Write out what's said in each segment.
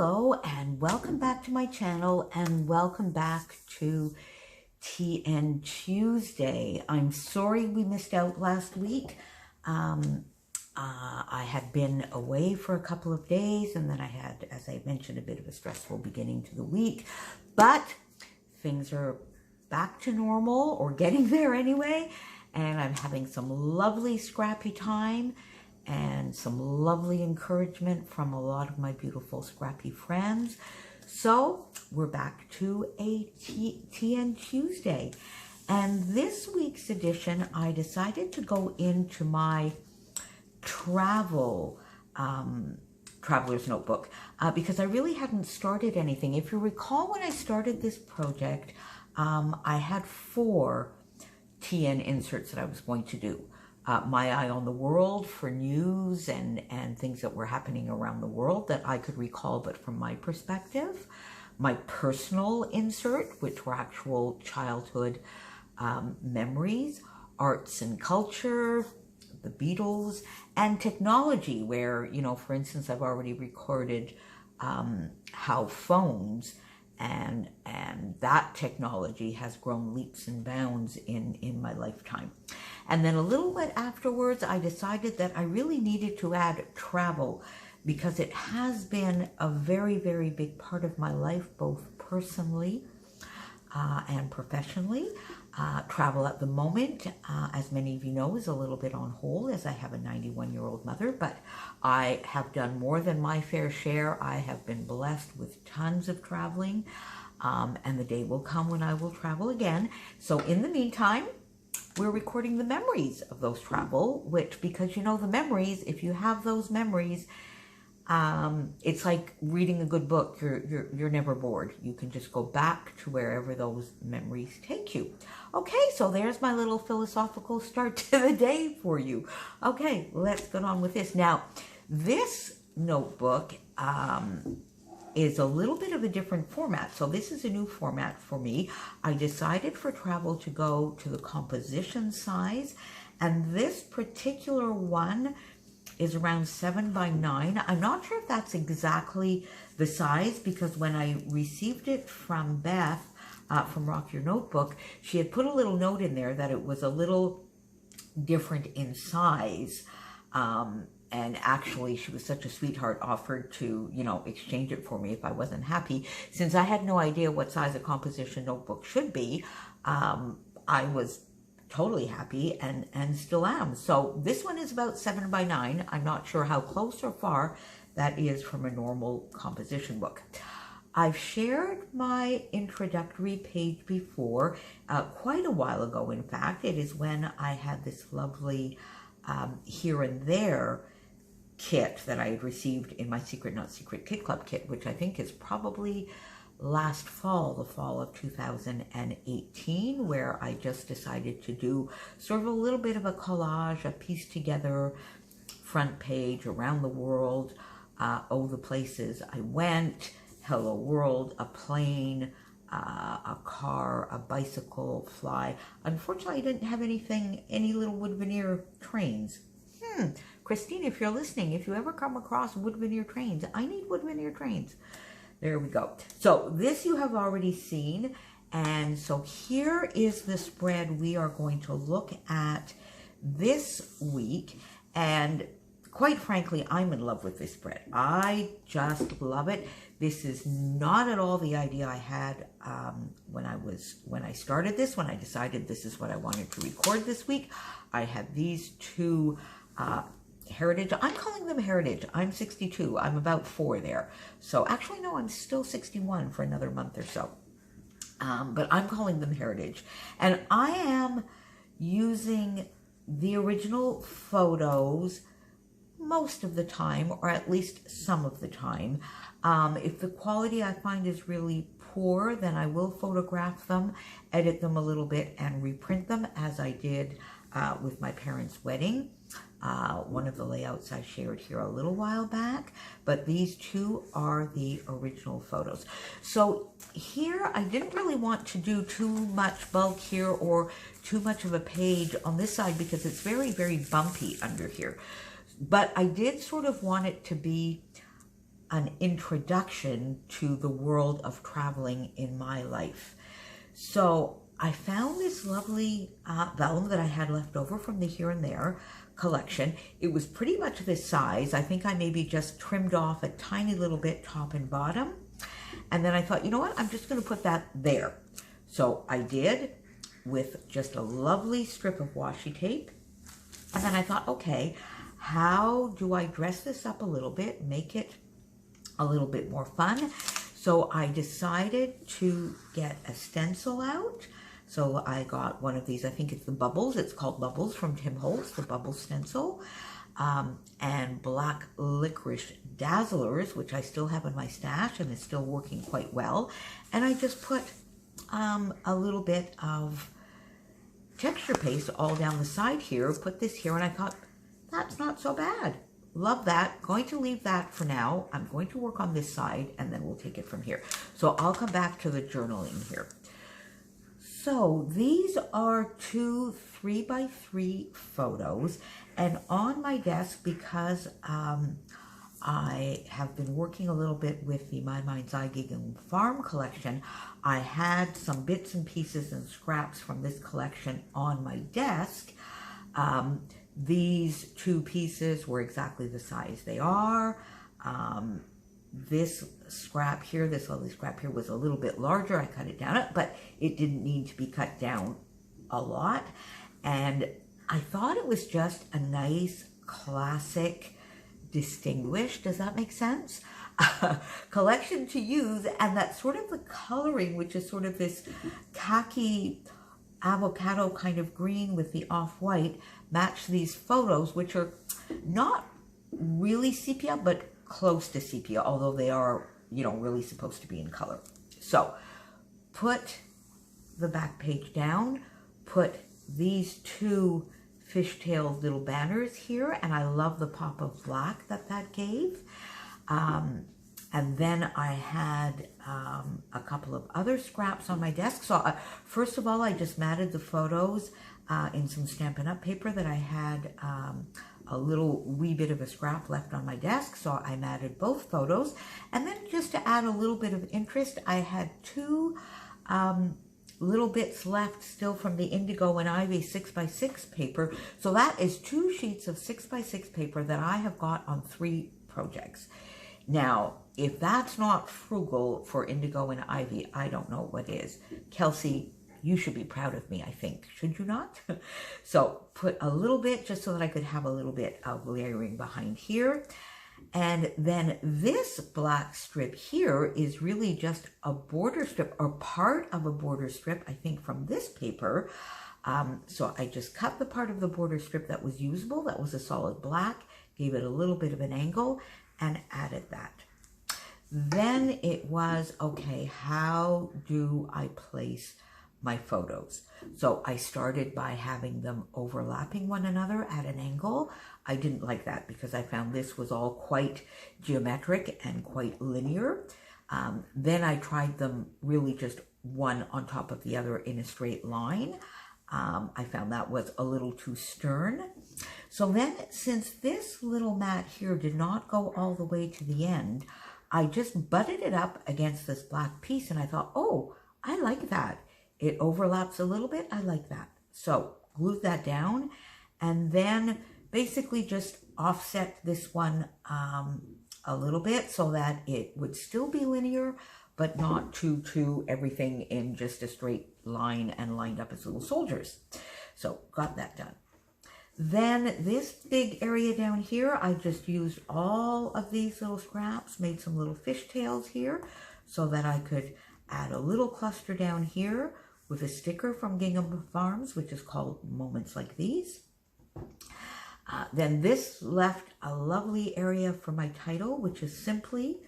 Hello and welcome back to my channel and welcome back to TN Tuesday. I'm sorry we missed out last week. I had been away for a couple of days and then I had, as I mentioned, a bit of a stressful beginning to the week, but things are back to normal or getting there anyway, and I'm having some lovely scrappy time and some lovely encouragement from a lot of my beautiful scrappy friends. So we're back to a TN Tuesday. And this week's edition, I decided to go into my traveler's notebook because I really hadn't started anything. If you recall, when I started this project, I had 4 TN inserts that I was going to do. My Eye on the World for news and things that were happening around the world that I could recall, but from my perspective. My personal insert, which were actual childhood memories, arts and culture, the Beatles, and technology, where, you know, for instance, I've already recorded how phones and that technology has grown leaps and bounds in my lifetime. And then a little bit afterwards, I decided that I really needed to add travel because it has been a very, very big part of my life, both personally and professionally. Travel at the moment, as many of you know, is a little bit on hold as I have a 91-year-old mother, but I have done more than my fair share. I have been blessed with tons of traveling, and the day will come when I will travel again. So in the meantime, we're recording the memories of those travel, which, because you know, the memories, if you have those memories, it's like reading a good book. You're never bored. You can just go back to wherever those memories take you. Okay, so there's my little philosophical start to the day for you. Okay, let's get on with this. Now, this notebook is a little bit of a different format. So this is a new format for me. I decided for travel to go to the composition size, and this particular one is around 7 by 9. I'm not sure if that's exactly the size, because when I received it from Beth from Rock Your Notebook, she had put a little note in there that it was a little different in size. And actually, she was such a sweetheart, offered to, you know, exchange it for me if I wasn't happy. Since I had no idea what size a composition notebook should be, I was totally happy and still am. So this one is about 7 by 9. I'm not sure how close or far that is from a normal composition book. I've shared my introductory page before, quite a while ago, in fact. It is when I had this lovely Here and There kit that I had received in my Secret Not Secret Kit Club kit, which I think is probably last fall, the fall of 2018, where I just decided to do sort of a little bit of a collage, a piece together front page around the world, the places I went, hello world, a plane, a car, a bicycle, fly. Unfortunately, I didn't have any little wood veneer trains. Christine, if you're listening, if you ever come across wood veneer trains, I need wood veneer trains. There we go. So this you have already seen. And so here is the spread we are going to look at this week. And quite frankly, I'm in love with this spread. I just love it. This is not at all the idea I had when I started this, when I decided this is what I wanted to record this week. I had these 2 Heritage. I'm calling them Heritage. I'm 62. I'm about 4 there. So actually, no, I'm still 61 for another month or so. But I'm calling them Heritage. And I am using the original photos most of the time, or at least some of the time. If the quality I find is really poor, then I will photograph them, edit them a little bit, and reprint them, as I did with my parents' wedding. One of the layouts I shared here a little while back, but these 2 are the original photos. So here, I didn't really want to do too much bulk here or too much of a page on this side because it's very, very bumpy under here. But I did sort of want it to be an introduction to the world of traveling in my life. So I found this lovely vellum that I had left over from the Here and There collection. It was pretty much this size. I think I maybe just trimmed off a tiny little bit top and bottom. And then I thought, you know what, I'm just going to put that there. So I did, with just a lovely strip of washi tape. And then I thought, okay, how do I dress this up a little bit, make it a little bit more fun? So I decided to get a stencil out. So I got one of these, I think it's the Bubbles. It's called Bubbles from Tim Holtz, the Bubble stencil. And black licorice dazzlers, which I still have in my stash and is still working quite well. And I just put a little bit of texture paste all down the side here, put this here, and I thought, that's not so bad. Love that. Going to leave that for now. I'm going to work on this side, and then we'll take it from here. So I'll come back to the journaling here. So these are 2 3x3 photos, and on my desk, because I have been working a little bit with the My Mind's Eye Gingham Farm collection, I had some bits and pieces and scraps from this collection on my desk. These 2 pieces were exactly the size they are. This scrap here, this lovely scrap here, was a little bit larger. I cut it down, but it didn't need to be cut down a lot. And I thought it was just a nice, classic, distinguished, does that make sense? Collection to use, and that sort of the coloring, which is sort of this khaki avocado kind of green with the off-white, match these photos, which are not really sepia, but close to sepia, although they are, you know, really supposed to be in color. So put the back page down, put these 2 fishtail little banners here, and I love the pop of black that gave. And then I had a couple of other scraps on my desk. So first of all, I just matted the photos in some Stampin' Up! Paper that I had a little wee bit of a scrap left on my desk. So I matted both photos. And then just to add a little bit of interest, I had 2 little bits left still from the Indigo and Ivy 6x6 paper. So that is 2 sheets of 6x6 paper that I have got on 3 projects. Now, if that's not frugal for Indigo and Ivy, I don't know what is. Kelsey, you should be proud of me, I think. Should you not? So put a little bit just so that I could have a little bit of layering behind here. And then this black strip here is really just a border strip, or part of a border strip, I think, from this paper. So I just cut the part of the border strip that was usable, that was a solid black, gave it a little bit of an angle, and added that. Then it was, okay, how do I place my photos? So I started by having them overlapping one another at an angle. I didn't like that because I found this was all quite geometric and quite linear. Then I tried them really just one on top of the other in a straight line. I found that was a little too stern. So then, since this little mat here did not go all the way to the end, I just butted it up against this black piece, and I thought, oh, I like that. It overlaps a little bit. I like that. So glued that down, and then basically just offset this one a little bit so that it would still be linear, but not too everything in just a straight line and lined up as little soldiers. So got that done. Then this big area down here, I just used all of these little scraps, made some little fishtails here so that I could add a little cluster down here with a sticker from Gingham Farms, which is called Moments Like These. Then this left a lovely area for my title, which is simply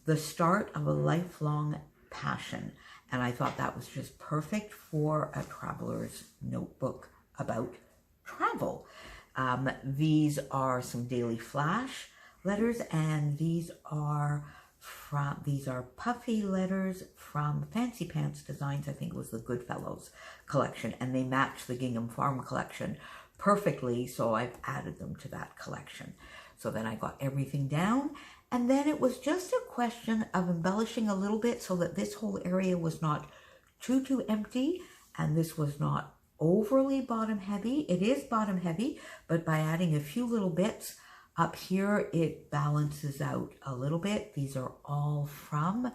The Start of a Lifelong Passion. And I thought that was just perfect for a traveler's notebook about travel. These are some daily flash letters, and these are puffy letters from Fancy Pants Designs. I think it was the Goodfellows collection, and they match the Gingham Farm collection perfectly, so I've added them to that collection. So then I got everything down, And then it was just a question of embellishing a little bit so that this whole area was not too empty, and this was not overly bottom heavy. It is bottom heavy, but by adding a few little bits up here, it balances out a little bit. These are all from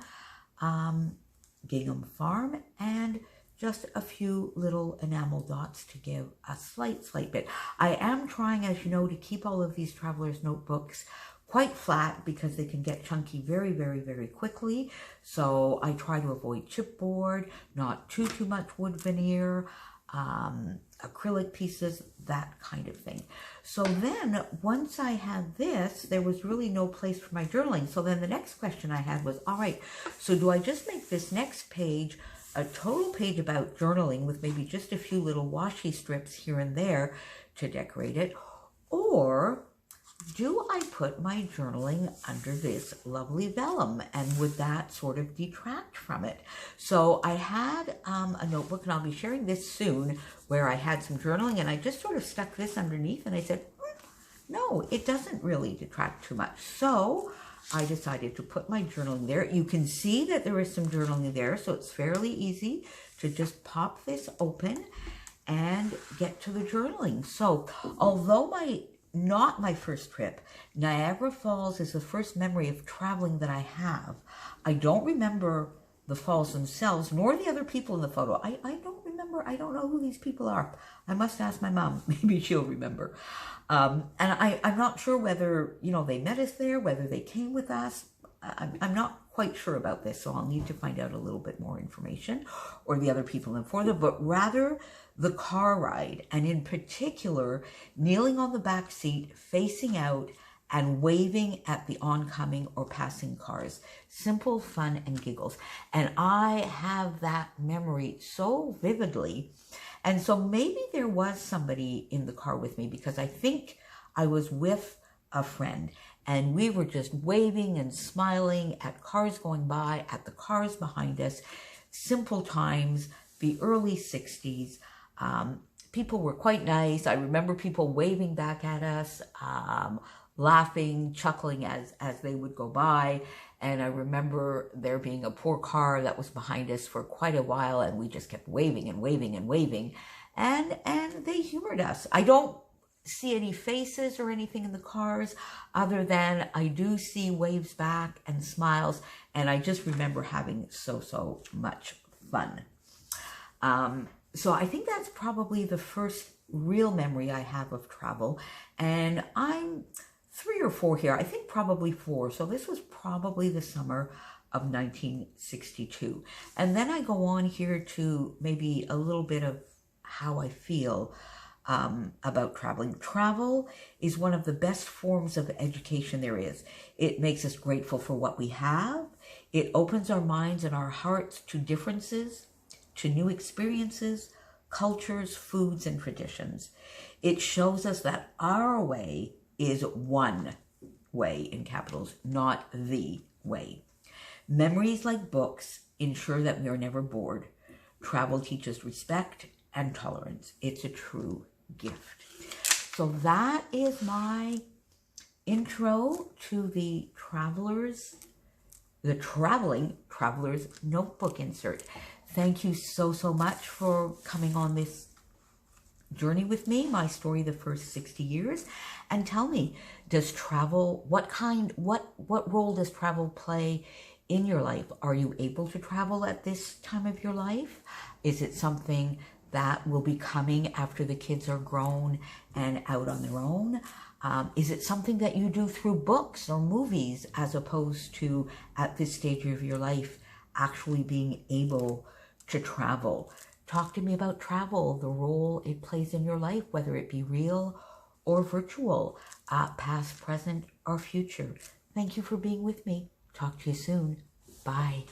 Gingham Farm, and just a few little enamel dots to give a slight bit. I am trying, as you know, to keep all of these Traveler's Notebooks quite flat because they can get chunky very quickly. So I try to avoid chipboard, not too much wood veneer, acrylic pieces, that kind of thing. So then once I had this, there was really no place for my journaling. So then the next question I had was, all right, so do I just make this next page a total page about journaling with maybe just a few little washi strips here and there to decorate it, or do I put my journaling under this lovely vellum, and would that sort of detract from it? So I had a notebook, and I'll be sharing this soon, where I had some journaling, and I just sort of stuck this underneath, and I said, no, it doesn't really detract too much. So I decided to put my journaling there. You can see that there is some journaling there, so it's fairly easy to just pop this open and get to the journaling. So although not my first trip, Niagara Falls is the first memory of traveling that I have. I don't remember the falls themselves, nor the other people in the photo. I don't remember. I don't know who these people are. I must ask my mom. Maybe she'll remember. And I'm not sure whether, they met us there, whether they came with us. I'm not quite sure about this, so I'll need to find out a little bit more information, or the other people in for them, but rather the car ride, and in particular, kneeling on the back seat, facing out, and waving at the oncoming or passing cars. Simple fun and giggles. And I have that memory so vividly. And so maybe there was somebody in the car with me, because I think I was with a friend, and we were just waving and smiling at cars going by, at the cars behind us. Simple times, the early 60s. People were quite nice. I remember people waving back at us, laughing, chuckling as they would go by. And I remember there being a poor car that was behind us for quite a while, and we just kept waving and waving and waving. And they humored us. I don't see any faces or anything in the cars, other than I do see waves back and smiles, and I just remember having so much fun. So I think that's probably the first real memory I have of travel, and I'm 3 or 4 here. I think probably 4. So this was probably the summer of 1962. And then I go on here to maybe a little bit of how I feel about traveling. Travel is one of the best forms of education there is. It makes us grateful for what we have. It opens our minds and our hearts to differences, to new experiences, cultures, foods, and traditions. It shows us that our way is one way, in capitals, not the way. Memories, like books, ensure that we are never bored. Travel teaches respect and tolerance. It's a true gift. So that is my intro to the Traveling Traveler's Notebook insert. Thank you so much for coming on this journey with me, my story, the first 60 years. And tell me, does travel, what role does travel play in your life? Are you able to travel at this time of your life? Is it something that will be coming after the kids are grown and out on their own? Is it something that you do through books or movies, as opposed to, at this stage of your life, actually being able to travel? Talk to me about travel, the role it plays in your life, whether it be real or virtual, past, present, or future. Thank you for being with me. Talk to you soon. Bye.